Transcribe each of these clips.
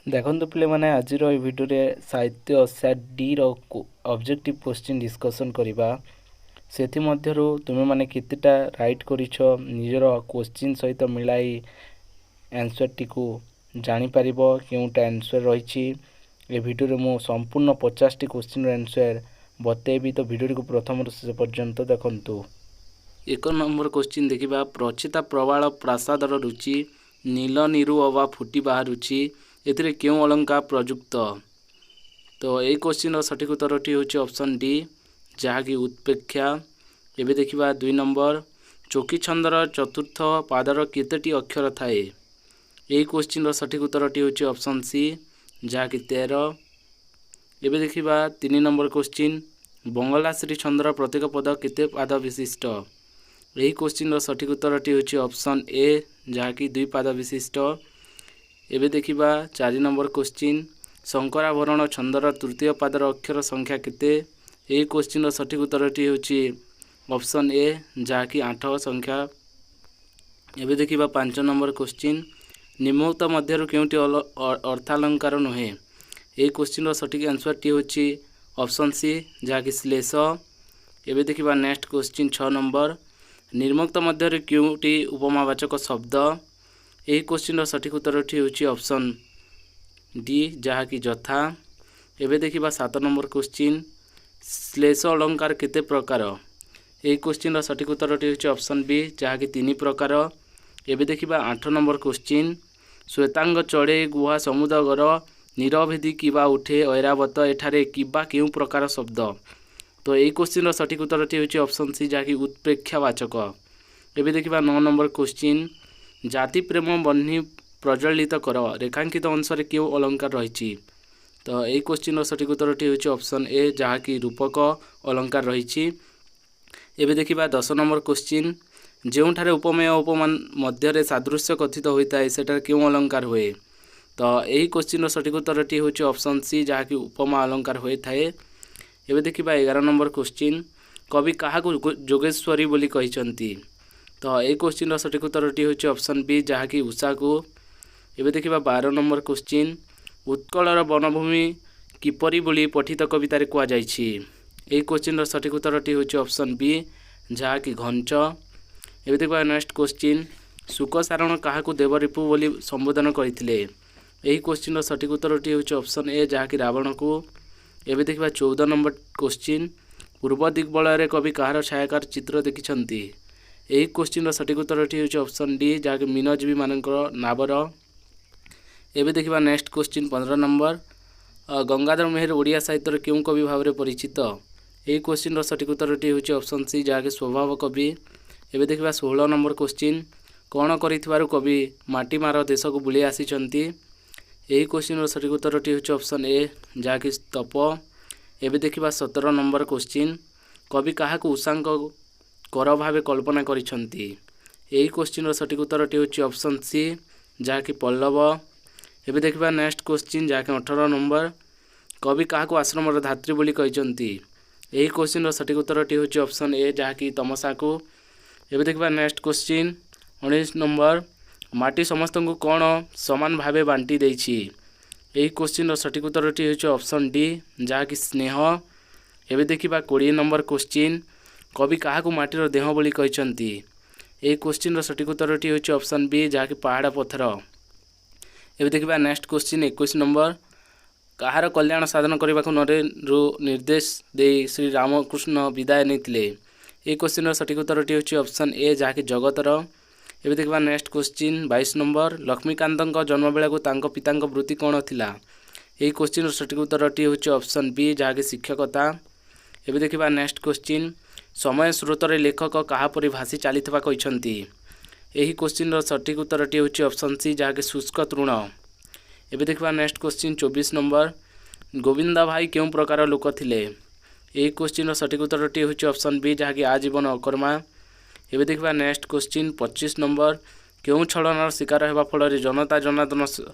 ଦେଖନ୍ତୁ ପିଲାମାନେ ଆଜିର ଏହି ଭିଡ଼ିଓରେ ସାହିତ୍ୟ ସେଟ୍ ଡି ର ଅବଜେକ୍ଟିଭ କ୍ୱେଶ୍ଚିନ୍ ଡିସ୍କସନ୍ କରିବା। ସେଥିମଧ୍ୟରୁ ତୁମେମାନେ କେତେଟା ରାଇଟ୍ କରିଛ ନିଜର କ୍ୱେଶ୍ଚିନ୍ ସହିତ ମିଳାଇ ଆନ୍ସର୍ଟିକୁ ଜାଣିପାରିବ କେଉଁଟା ଆନ୍ସର୍ ରହିଛି। ଏ ଭିଡ଼ିଓରେ ମୁଁ ସମ୍ପୂର୍ଣ୍ଣ 50ଟି କ୍ୱେଶ୍ଚିନ୍ର ଆନ୍ସର୍ ବତେଇବି, ତ ଭିଡ଼ିଓଟିକୁ ପ୍ରଥମରୁ ଶେଷ ପର୍ଯ୍ୟନ୍ତ ଦେଖନ୍ତୁ। 1 ନମ୍ବର କ୍ୱେଶ୍ଚିନ୍ ଦେଖିବା। ପ୍ରଚିତା ପ୍ରବାଳ ପ୍ରାସାଦର ରୁଚି ନୀଳ ନିରୁ ଅବା ଫୁଟି ବାହାରୁଛି, ଏଥିରେ କେଉଁ ଅଳଙ୍କାର ପ୍ରଯୁକ୍ତ? ତ ଏହି କ୍ୱେଶ୍ଚିନ୍ର ସଠିକ୍ ଉତ୍ତରଟି ହେଉଛି ଅପସନ୍ ଡି, ଯାହାକି ଉତ୍ପ୍ରେକ୍ଷା। ଏବେ ଦେଖିବା 2 ନମ୍ବର। ଚୌକି ଛନ୍ଦର ଚତୁର୍ଥ ପାଦର କେତୋଟି ଅକ୍ଷର ଥାଏ? ଏହି କ୍ୱେଶ୍ଚିନ୍ର ସଠିକ୍ ଉତ୍ତରଟି ହେଉଛି ଅପସନ୍ ସି, ଯାହାକି 13। ଏବେ ଦେଖିବା 3 ନମ୍ବର କ୍ୱେଶ୍ଚିନ୍। ବଙ୍ଗଳାଶ୍ରୀ ଛନ୍ଦର ପ୍ରତ୍ୟେକ ପଦ କେତେ ପାଦ ବିଶିଷ୍ଟ? ଏହି କ୍ୱେଶ୍ଚିନ୍ର ସଠିକ୍ ଉତ୍ତରଟି ହେଉଛି ଅପସନ୍ ଏ, ଯାହାକି 2 ପାଦ ବିଶିଷ୍ଟ। ଏବେ ଦେଖିବା 4 ନମ୍ବର କ୍ୱେଶ୍ଚିନ୍। ଶଙ୍କରାଭରଣ ଛନ୍ଦର ତୃତୀୟ ପାଦର ଅକ୍ଷର ସଂଖ୍ୟା କେତେ? ଏହି କ୍ୱେଶ୍ଚିନ୍ର ସଠିକ୍ ଉତ୍ତରଟି ହେଉଛି ଅପସନ୍ ଏ, ଯାହାକି 8 ସଂଖ୍ୟା। ଏବେ ଦେଖିବା 5 ନମ୍ବର କ୍ୱେଶ୍ଚିନ୍। ନିମ୍ନୋକ୍ତ ମଧ୍ୟରୁ କେଉଁଟି ଅର୍ଥାଳଙ୍କାର ନୁହେଁ? ଏହି କ୍ୱେଶ୍ଚିନ୍ର ସଠିକ୍ ଆନ୍ସର୍ଟି ହେଉଛି ଅପସନ୍ ସି, ଯାହାକି ଶ୍ଲେଷ। ଏବେ ଦେଖିବା ନେକ୍ସଟ କ୍ୱେଶ୍ଚିନ୍ 6 ନମ୍ବର। ନିମ୍ନୋକ୍ତ ମଧ୍ୟରେ କେଉଁଟି ଉପମାବାଚକ ଶବ୍ଦ? ଏହି କ୍ୱେଶ୍ଚିନ୍ର ସଠିକ୍ ଉତ୍ତରଟି ହେଉଛି ଅପସନ୍ ଡି, ଯାହାକି ଯଥା। ଏବେ ଦେଖିବା 7 ନମ୍ବର କ୍ୱେଶ୍ଚିନ୍। ଶ୍ଲେଷ ଅଳଙ୍କାର କେତେ ପ୍ରକାର? ଏହି କ୍ୱେଶ୍ଚିନ୍ର ସଠିକ୍ ଉତ୍ତରଟି ହେଉଛି ଅପସନ୍ ବି, ଯାହାକି 3 ପ୍ରକାର। ଏବେ ଦେଖିବା 8 ନମ୍ବର କ୍ୱେଶ୍ଚିନ୍। ଶ୍ୱେତାଙ୍ଗ ଚଢ଼େ ଗୁହା ସମୁଦ୍ର ଗର ନିରଭେଦି କିବା ଉଠେ ଐରାବତ, ଏଠାରେ କିବା କେଉଁ ପ୍ରକାର ଶବ୍ଦ? ତ ଏହି କ୍ୱେଶ୍ଚିନ୍ର ସଠିକ୍ ଉତ୍ତରଟି ହେଉଛି ଅପସନ୍ ସି, ଯାହାକି ଉତ୍ପ୍ରେକ୍ଷାବାଚକ। ଏବେ ଦେଖିବା 9 ନମ୍ବର କ୍ୱେଶ୍ଚିନ୍। ଜାତି ପ୍ରେମ ବହ୍ନି ପ୍ରଜ୍ୱଳିତ କର, ରେଖାଙ୍କିତ ଅଂଶରେ କେଉଁ ଅଳଙ୍କାର ରହିଛି? ତ ଏହି କ୍ୱେଶ୍ଚିନ୍ର ସଠିକ୍ ଉତ୍ତରଟି ହେଉଛି ଅପସନ୍ ଏ, ଯାହାକି ରୂପକ ଅଳଙ୍କାର ରହିଛି। ଏବେ ଦେଖିବା 10 ନମ୍ବର କ୍ୱେଶ୍ଚିନ୍। ଯେଉଁଠାରେ ଉପମେୟ ଉପମାନ ମଧ୍ୟରେ ସାଦୃଶ୍ୟ କଥିତ ହୋଇଥାଏ, ସେଠାରେ କେଉଁ ଅଳଙ୍କାର ହୁଏ? ତ ଏହି କ୍ୱେଶ୍ଚିନ୍ର ସଠିକ୍ ଉତ୍ତରଟି ହେଉଛି ଅପସନ୍ ସି, ଯାହାକି ଉପମା ଅଳଙ୍କାର ହୋଇଥାଏ। ଏବେ ଦେଖିବା 11 ନମ୍ବର କ୍ୱେଶ୍ଚିନ୍। କବି କାହାକୁ ଯୋଗେଶ୍ୱରୀ ବୋଲି କହିଛନ୍ତି? ତ ଏହି କ୍ୱେଶ୍ଚିନ୍ର ସଠିକ୍ ଉତ୍ତରଟି ହେଉଛି ଅପସନ୍ ବି, ଯାହାକି ଉଷାକୁ। ଏବେ ଦେଖିବା 12 ନମ୍ବର କ୍ୱେଶ୍ଚିନ୍। ଉତ୍କଳର ବନଭୂମି କିପରି ବୋଲି ପଠିତ କବିତାରେ କୁହାଯାଇଛି? ଏହି କ୍ୱେଶ୍ଚିନ୍ର ସଠିକ୍ ଉତ୍ତରଟି ହେଉଛି ଅପସନ୍ ବି, ଯାହାକି ଘଞ୍ଚ। ଏବେ ଦେଖିବା ନେକ୍ସଟ କ୍ୱେଶ୍ଚିନ୍। ଶୁକସାରଣ କାହାକୁ ଦେବରିପୁ ବୋଲି ସମ୍ବୋଧନ କରିଥିଲେ? ଏହି କ୍ୱେଶ୍ଚିନ୍ର ସଠିକ୍ ଉତ୍ତରଟି ହେଉଛି ଅପସନ୍ ଏ, ଯାହାକି ରାବଣକୁ। ଏବେ ଦେଖିବା 14 ନମ୍ବର କ୍ୱେଶ୍ଚିନ୍। ପୂର୍ବ ଦିଗ୍ବଳୟରେ କବି କାହାର ଛାୟାକାର ଚିତ୍ର ଦେଖିଛନ୍ତି? ଏହି କ୍ୱେଶ୍ଚିନ୍ର ସଠିକ୍ ଉତ୍ତରଟି ହେଉଛି ଅପସନ୍ ଡି, ଯାହାକି ମୀନଜୀବୀମାନଙ୍କର ନାବର। ଏବେ ଦେଖିବା next question 15 number. Gangadhar Meher Odia ସାହିତ୍ୟର କେଉଁ କବି ଭାବରେ ପରିଚିତ? ଏହି କ୍ୱେଶ୍ଚିନ୍ର ସଠିକ୍ ଉତ୍ତରଟି ହେଉଛି ଅପସନ୍ ସି, ଯାହାକି ସ୍ୱଭାବ କବି। ଏବେ ଦେଖିବା 16 ନମ୍ବର କ୍ୱେଶ୍ଚିନ୍। କ'ଣ କରିଥିବାରୁ କବି ମାଟିମାର ଦେଶକୁ ବୁଲି ଆସିଛନ୍ତି? ଏହି କ୍ୱେଶ୍ଚିନ୍ର ସଠିକ୍ ଉତ୍ତରଟି ହେଉଛି ଅପସନ୍ ଏ, ଯାହାକି ତପ। ଏବେ ଦେଖିବା 17 ନମ୍ବର କ୍ୱେଶ୍ଚିନ୍। କବି କାହାକୁ ଉଷାଙ୍କ କର ଭାବେ କଳ୍ପନା କରିଛନ୍ତି? ଏହି କ୍ୱେଶ୍ଚିନ୍ର ସଠିକ୍ ଉତ୍ତରଟି ହେଉଛି ଅପସନ୍ ସି, ଯାହାକି ପଲ୍ଲବ। ଏବେ ଦେଖିବା ନେକ୍ସଟ କ୍ୱେଶ୍ଚିନ୍, ଯାହାକି 18 ନମ୍ବର। କବି କାହାକୁ ଆଶ୍ରମର ଧାତ୍ରୀ ବୋଲି କହିଛନ୍ତି? ଏହି କ୍ୱେଶ୍ଚିନ୍ର ସଠିକ୍ ଉତ୍ତରଟି ହେଉଛି ଅପସନ୍ ଏ, ଯାହାକି ତମସାକୁ। ଏବେ ଦେଖିବା ନେକ୍ସଟ କ୍ୱେଶ୍ଚିନ୍ 19 ନମ୍ବର। ମାଟି ସମସ୍ତଙ୍କୁ କ'ଣ ସମାନ ଭାବେ ବାଣ୍ଟି ଦେଇଛି? ଏହି କ୍ୱେଶ୍ଚିନ୍ର ସଠିକ୍ ଉତ୍ତରଟି ହେଉଛି ଅପସନ୍ ଡି, ଯାହାକି ସ୍ନେହ। ଏବେ ଦେଖିବା 20 ନମ୍ବର କ୍ୱେଶ୍ଚିନ୍। କବି କାହାକୁ ମାଟିର ଦେହ ବୋଲି କହିଛନ୍ତି? ଏହି କ୍ୱେଶ୍ଚିନ୍ର ସଠିକ୍ ଉତ୍ତରଟି ହେଉଛି ଅପସନ୍ ବି, ଯାହାକି ପାହାଡ଼ ପଥର। ଏବେ ଦେଖିବା ନେକ୍ସଟ କ୍ୱେଶ୍ଚିନ୍ 21 ନମ୍ବର। କାହାର କଲ୍ୟାଣ ସାଧନ କରିବାକୁ ନରେରୁ ନିର୍ଦ୍ଦେଶ ଦେଇ ଶ୍ରୀରାମକୃଷ୍ଣ ବିଦାୟ ନେଇଥିଲେ? ଏହି କ୍ୱେଶ୍ଚିନ୍ର ସଠିକ୍ ଉତ୍ତରଟି ହେଉଛି ଅପସନ୍ ଏ, ଯାହାକି ଜଗତର। ଏବେ ଦେଖିବା ନେକ୍ସଟ କ୍ୱେଶ୍ଚିନ୍ 22 ନମ୍ବର। ଲକ୍ଷ୍ମୀକାନ୍ତଙ୍କ ଜନ୍ମବେଳକୁ ତାଙ୍କ ପିତାଙ୍କ ବୃତ୍ତି କ'ଣ ଥିଲା? ଏହି କ୍ୱେଶ୍ଚିନ୍ର ସଠିକ୍ ଉତ୍ତରଟି ହେଉଛି ଅପସନ୍ ବି, ଯାହାକି ଶିକ୍ଷକତା। ଏବେ ଦେଖିବା ନେକ୍ସଟ କ୍ୱେଶ୍ଚିନ୍। ସମୟ ସ୍ରୋତରେ ଲେଖକ କାହାପରି ଭାସି ଚାଲିଥିବା କହିଛନ୍ତି? ଏହି କ୍ୱେଶ୍ଚିନ୍ର ସଠିକ୍ ଉତ୍ତରଟି ହେଉଛି ଅପସନ୍ ସି, ଯାହାକି ଶୁଷ୍କ ତୃଣ। ଏବେ ଦେଖିବା ନେକ୍ସଟ କ୍ୱେଶ୍ଚିନ୍ 24 ନମ୍ବର। ଗୋବିନ୍ଦ ଭାଇ କେଉଁ ପ୍ରକାର ଲୋକ ଥିଲେ? ଏହି କ୍ୱେଶ୍ଚିନ୍ର ସଠିକ୍ ଉତ୍ତରଟି ହେଉଛି ଅପସନ୍ ବି, ଯାହାକି ଆଜୀବନ ଅକର୍ମା। ଏବେ ଦେଖିବା ନେକ୍ସଟ କ୍ୱେଶ୍ଚିନ୍ 25 ନମ୍ବର। କେଉଁ ଛଳନାର ଶିକାର ହେବା ଫଳରେ ଜନତା ଜନାର୍ଦ୍ଦନ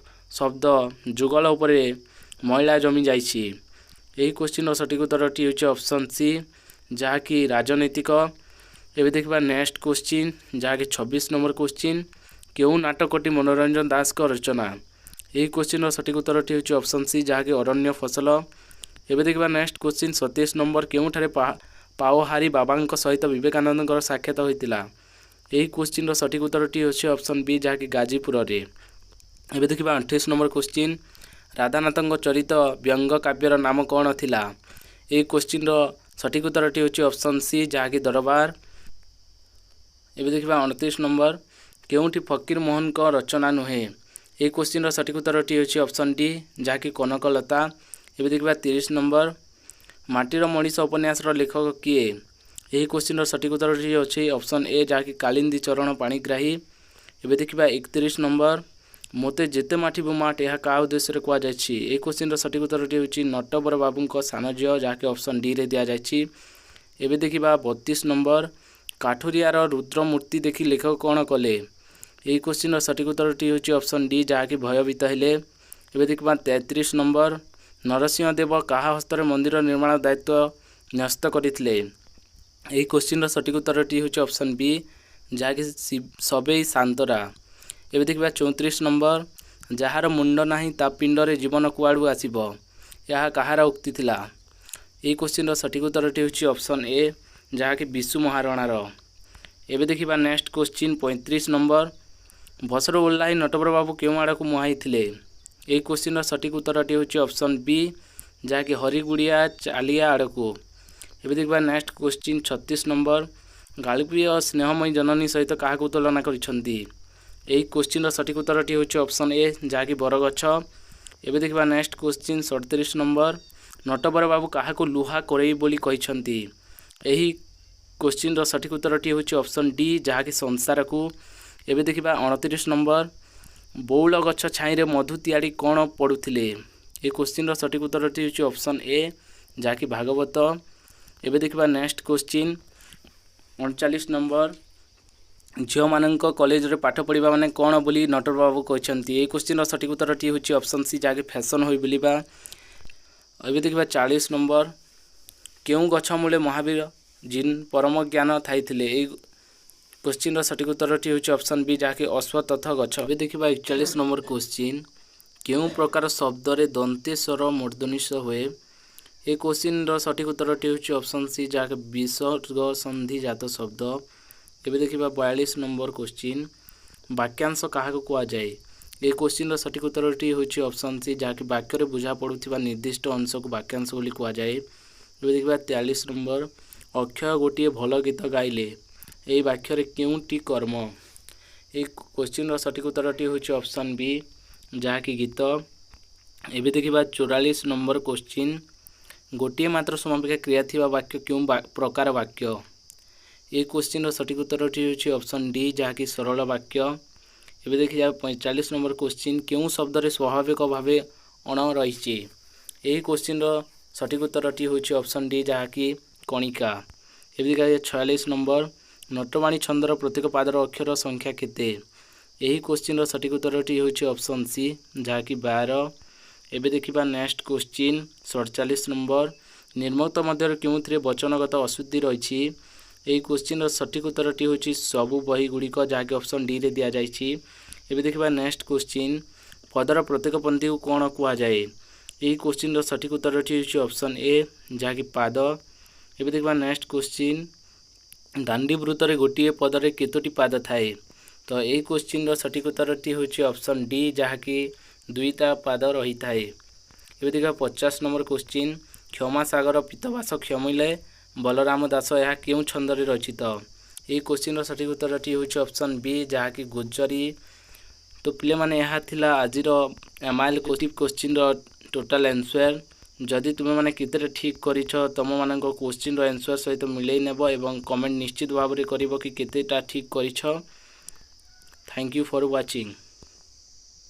ଶବ୍ଦ ଯୁଗଳ ଉପରେ ମଇଳା ଜମି ଯାଇଛି? ଏହି କ୍ୱେଶ୍ଚିନ୍ର ସଠିକ୍ ଉତ୍ତରଟି ହେଉଛି ଅପସନ୍ ସି, ଯାହାକି ରାଜନୈତିକ। ଏବେ ଦେଖିବା ନେକ୍ସଟ କ୍ୱେଶ୍ଚିନ୍, ଯାହାକି 26 ନମ୍ବର କ୍ୱେଶ୍ଚିନ୍। କେଉଁ ନାଟକଟି ମନୋରଞ୍ଜନ ଦାସଙ୍କ ରଚନା? ଏହି କ୍ୱେଶ୍ଚିନ୍ର ସଠିକ୍ ଉତ୍ତରଟି ହେଉଛି ଅପସନ୍ ସି, ଯାହାକି ଅରଣ୍ୟ ଫସଲ। ଏବେ ଦେଖିବା ନେକ୍ସଟ କ୍ୱେଶ୍ଚିନ୍ 27 ନମ୍ବର। କେଉଁଠାରେ ପାଓହାରୀ ବାବାଙ୍କ ସହିତ ବିବେକାନନ୍ଦଙ୍କର ସାକ୍ଷାତ ହୋଇଥିଲା? ଏହି କ୍ୱେଶ୍ଚିନ୍ର ସଠିକ୍ ଉତ୍ତରଟି ହେଉଛି ଅପସନ୍ ବି, ଯାହାକି ଗାଜିପୁରରେ। ଏବେ ଦେଖିବା 28 ନମ୍ବର କ୍ୱେଶ୍ଚିନ୍। ରାଧାନାଥଙ୍କ ଚରିତ ବ୍ୟଙ୍ଗ କାବ୍ୟର ନାମ କ'ଣ ଥିଲା? ଏହି କ୍ୱେଶ୍ଚିନ୍ର ସଠିକ୍ ଉତ୍ତରଟି ହେଉଛି ଅପସନ୍ ସି, ଯାହାକି ଦରବାର। ଏବେ ଦେଖିବା 29 ନମ୍ବର। କେଉଁଠି ଫକୀର ମୋହନଙ୍କ ରଚନା ନୁହେଁ? ଏହି କ୍ୱେଶ୍ଚିନ୍ର ସଠିକ୍ ଉତ୍ତରଟି ହେଉଛି ଅପସନ୍ ଡି, ଯାହାକି କନକଲତା। ଏବେ ଦେଖିବା 30 ନମ୍ବର। ମାଟିର ମଣିଷ ଉପନ୍ୟାସର ଲେଖକ କିଏ? ଏହି କ୍ୱେଶ୍ଚିନ୍ର ସଠିକ୍ ଉତ୍ତରଟି ଅଛି ଅପସନ୍ ଏ, ଯାହାକି କାଳିନ୍ଦୀ ଚରଣ ପାଣିଗ୍ରାହୀ। ଏବେ ଦେଖିବା 31 ନମ୍ବର। ମୋତେ ଯେତେ ମାଠିବୁ ମାଠ, ଏହା କାହା ଉଦ୍ଦେଶ୍ୟରେ କୁହାଯାଇଛି? ଏହି କ୍ୱେଶ୍ଚିନ୍ର ସଠିକ୍ ଉତ୍ତରଟି ହେଉଛି ନଟବର ବାବୁଙ୍କ ସାନ ଝିଅ, ଯାହାକି ଅପସନ୍ ଡିରେ ଦିଆଯାଇଛି। ଏବେ ଦେଖିବା 32 ନମ୍ବର। କାଠୁରିଆର ରୁଦ୍ର ମୂର୍ତ୍ତି ଦେଖି ଲେଖକ କ'ଣ କଲେ? ଏହି କ୍ୱେଶ୍ଚିନ୍ର ସଠିକ୍ ଉତ୍ତରଟି ହେଉଛି ଅପସନ୍ ଡି, ଯାହାକି ଭୟଭୀତ ହେଲେ। ଏବେ ଦେଖିବା 33 ନମ୍ବର। ନରସିଂହ ଦେବ କାହା ହସ୍ତରେ ମନ୍ଦିର ନିର୍ମାଣ ଦାୟିତ୍ୱ ନ୍ୟସ୍ତ କରିଥିଲେ? ଏହି କ୍ୱେଶ୍ଚିନ୍ର ସଠିକ୍ ଉତ୍ତରଟି ହେଉଛି ଅପସନ୍ ବି, ଯାହାକି ସବେଇ ସାନ୍ତରା। ଏବେ ଦେଖିବା 34 ନମ୍ବର। ଯାହାର ମୁଣ୍ଡ ନାହିଁ ତା ପିଣ୍ଡରେ ଜୀବନ କୁଆଡ଼ୁ ଆସିବ? ଏହା କାହାର ଉକ୍ତି ଥିଲା? ଏହି କ୍ୱେଶ୍ଚିନ୍ର ସଠିକ୍ ଉତ୍ତରଟି ହେଉଛି ଅପସନ୍ ଏ, ଯାହାକି ବିଶୁ ମହାରଣାର। ଏବେ ଦେଖିବା ନେକ୍ସଟ କ୍ୱେଶ୍ଚିନ୍ 35 ନମ୍ବର। ବସରୁ ଓହ୍ଲାଇ ନଟବର ବାବୁ କେଉଁ ଆଡ଼କୁ ମୁହାଁଇଥିଲେ? ଏହି କ୍ୱେଶ୍ଚିନ୍ର ସଠିକ୍ ଉତ୍ତରଟି ହେଉଛି ଅପସନ୍ ବି, ଯାହାକି ହରିଗୁଡ଼ିଆ ଚାଲିଆ ଆଡ଼କୁ। ଏବେ ଦେଖିବା ନେକ୍ସଟ କ୍ୱେଶ୍ଚିନ୍ 36 ନମ୍ବର। ଗାଳ୍ପୀୟ ସ୍ନେହମୟୀ ଜନନୀ ସହିତ କାହାକୁ ତୁଳନା କରିଛନ୍ତି? ଏହି କ୍ୱେଶ୍ଚିନ୍ର ସଠିକ୍ ଉତ୍ତରଟି ହେଉଛି ଅପସନ୍ ଏ, ଯାହାକି ବରଗଛ। ଏବେ ଦେଖିବା ନେକ୍ସଟ କ୍ୱେଶ୍ଚିନ୍ 37 ନମ୍ବର। ନଟବର ବାବୁ କାହାକୁ ଲୁହା କରେଇ ବୋଲି କହିଛନ୍ତି? ଏହି କ୍ୱେଶ୍ଚିନ୍ର ସଠିକ୍ ଉତ୍ତରଟି ହେଉଛି ଅପସନ୍ ଡି, ଯାହାକି ସଂସାରକୁ। ଏବେ ଦେଖିବା 29 ନମ୍ବର। ବଉଳ ଗଛ ଛାଇରେ ମଧୁ ତିଆଡ଼ି କ'ଣ ପଢ଼ୁଥିଲେ? ଏହି କ୍ୱେଶ୍ଚିନ୍ର ସଠିକ୍ ଉତ୍ତରଟି ହେଉଛି ଅପସନ୍ ଏ, ଯାହାକି ଭାଗବତ। ଏବେ ଦେଖିବା ନେକ୍ସଟ କ୍ୱେଶ୍ଚିନ୍ 39 ନମ୍ବର। ଝିଅମାନଙ୍କ କଲେଜରେ ପାଠ ପଢ଼ିବା ମାନେ କ'ଣ ବୋଲି ନଟବର ବାବୁ କହିଛନ୍ତି? ଏହି କ୍ୱେଶ୍ଚିନ୍ର ସଠିକ୍ ଉତ୍ତରଟି ହେଉଛି ଅପସନ୍ ସି, ଯାହାକି ଫ୍ୟାସନ୍ ହୋଇ ବୁଲିବା। ଏବେ ଦେଖିବା 40 ନମ୍ବର। କେଉଁ ଗଛ ମୂଳେ ମହାବୀର ଜିନ୍ ପରମ ଜ୍ଞାନ ଥାଇଥିଲେ? ଏହି କ୍ୱେଶ୍ଚିନ୍ର ସଠିକ୍ ଉତ୍ତରଟି ହେଉଛି ଅପସନ୍ ବି, ଯାହାକି ଅଶ୍ୱତଥ ଗଛ। ଏବେ ଦେଖିବା 41 ନମ୍ବର କ୍ୱେଶ୍ଚିନ୍। କେଉଁ ପ୍ରକାର ଶବ୍ଦରେ ଦନ୍ତେଶ୍ୱର ମୂର୍ଦ୍ଧନ୍ୟ ହୁଏ? ଏହି କ୍ୱେଶ୍ଚିନ୍ର ସଠିକ୍ ଉତ୍ତରଟି ହେଉଛି ଅପସନ୍ ସି, ଯାହାକି ବିସର୍ଗ ସନ୍ଧିଜାତ ଶବ୍ଦ। ଏବେ ଦେଖିବା 42 ନମ୍ବର କ୍ୱେଶ୍ଚିନ୍। ବାକ୍ୟାଂଶ କାହାକୁ କୁହାଯାଏ? ଏହି କ୍ୱେଶ୍ଚିନ୍ର ସଠିକ୍ ଉତ୍ତରଟି ହେଉଛି ଅପସନ୍ ସି, ଯାହାକି ବାକ୍ୟରେ ବୁଝା ପଡ଼ୁଥିବା ନିର୍ଦ୍ଦିଷ୍ଟ ଅଂଶକୁ ବାକ୍ୟାଂଶ ବୋଲି କୁହାଯାଏ। ଏବେ ଦେଖିବା 43 ନମ୍ବର। ଅକ୍ଷୟ ଗୋଟିଏ ଭଲ ଗୀତ ଗାଇଲେ। ଏହି ବାକ୍ୟରେ କେଉଁଟି କର୍ମ? ଏହି କ୍ୱେଶ୍ଚିନ୍ର ସଠିକ୍ ଉତ୍ତରଟି ହେଉଛି ଅପସନ୍ ବି, ଯାହାକି ଗୀତ। ଏବେ ଦେଖିବା 44 ନମ୍ବର କ୍ୱେଶ୍ଚିନ୍। ଗୋଟିଏ ମାତ୍ର ସମାପିକା କ୍ରିୟା ଥିବା ବାକ୍ୟ କେଉଁ ପ୍ରକାର ବାକ୍ୟ? ଏହି କ୍ୱେଶ୍ଚିନ୍ର ସଠିକ୍ ଉତ୍ତରଟି ହେଉଛି ଅପସନ୍ ଡି, ଯାହାକି ସରଳ ବାକ୍ୟ। ଏବେ ଦେଖିବା 45 ନମ୍ବର କ୍ୱେଶ୍ଚିନ୍। କେଉଁ ଶବ୍ଦରେ ସ୍ୱାଭାବିକ ଭାବେ ଅଣ ରହିଛି? ଏହି କ୍ୱେଶ୍ଚିନ୍ର ସଠିକ୍ ଉତ୍ତରଟି ହେଉଛି ଅପସନ୍ ଡି, ଯାହାକି କଣିକା। ଏବେ ଦେଖିବା 46 ନମ୍ବର। ନଟବାଣୀ ଛନ୍ଦର ପ୍ରତ୍ୟେକ ପାଦର ଅକ୍ଷର ସଂଖ୍ୟା କେତେ? ଏହି କ୍ୱେଶ୍ଚିନ୍ର ସଠିକ୍ ଉତ୍ତରଟି ହେଉଛି ଅପସନ୍ ସି, ଯାହାକି 12। ଏବେ ଦେଖିବା ନେକ୍ସଟ କ୍ୱେଶ୍ଚିନ୍ 47 ନମ୍ବର। ନିର୍ମତ ମଧ୍ୟରେ କେଉଁଥିରେ ବଚନଗତ ଅଶୁଦ୍ଧି ରହିଛି? ଏହି କ୍ୱେଶ୍ଚିନ୍ର ସଠିକ୍ ଉତ୍ତରଟି ହେଉଛି ସବୁ ବହିଗୁଡ଼ିକ, ଯାହାକି ଅପସନ୍ ଡିରେ ଦିଆଯାଇଛି। ଏବେ ଦେଖିବା ନେକ୍ସଟ କ୍ୱେଶ୍ଚିନ୍। ପଦର ପ୍ରତ୍ୟେକ ପନ୍ଥୀକୁ କ'ଣ କୁହାଯାଏ? ଏହି କ୍ୱେଶ୍ଚିନ୍ର ସଠିକ୍ ଉତ୍ତରଟି ହେଉଛି ଅପସନ୍ ଏ, ଯାହାକି ପାଦ। ଏବେ ଦେଖିବା ନେକ୍ସଟ କ୍ୱେଶ୍ଚିନ୍। ଦାଣ୍ଡି ବୃତ୍ତରେ ଗୋଟିଏ ପଦରେ କେତୋଟି ପାଦ ଥାଏ? ତ ଏହି କ୍ୱେଶ୍ଚିନ୍ର ସଠିକ୍ ଉତ୍ତରଟି ହେଉଛି ଅପସନ୍ ଡି, ଯାହାକି 2ଟା ପାଦ ରହିଥାଏ। ଏବେ ଦେଖିବା 50 ନମ୍ବର କ୍ୱେଶ୍ଚିନ୍। କ୍ଷମାସାଗର ପୀତବାସ କ୍ଷମିଲେ ବଳରାମ ଦାସ, ଏହା କେଉଁ ଛନ୍ଦରେ ରଚିତ? ଏହି କ୍ୱେଶ୍ଚିନ୍ର ସଠିକ୍ ଉତ୍ତରଟି ହେଉଛି ଅପସନ୍ ବି, ଯାହାକି ଗୋଜରୀ। ତ ପିଲାମାନେ ଏହା ଥିଲା ଆଜିର ଏମାଇଲ୍ କ୍ୱେଶ୍ଚିନ୍ର ଟୋଟାଲ୍ ଆନ୍ସର୍। ଯଦି ତୁମେମାନେ କେତେଟା ଠିକ୍ କରିଛ, ତୁମମାନଙ୍କ କ୍ୱେଶ୍ଚିନ୍ର ଆନ୍ସର୍ ସହିତ ମିଳେଇ ନେବ ଏବଂ କମେଣ୍ଟ ନିଶ୍ଚିତ ଭାବରେ କରିବ କି କେତେଟା ଠିକ୍ କରିଛ। Thank you for watching.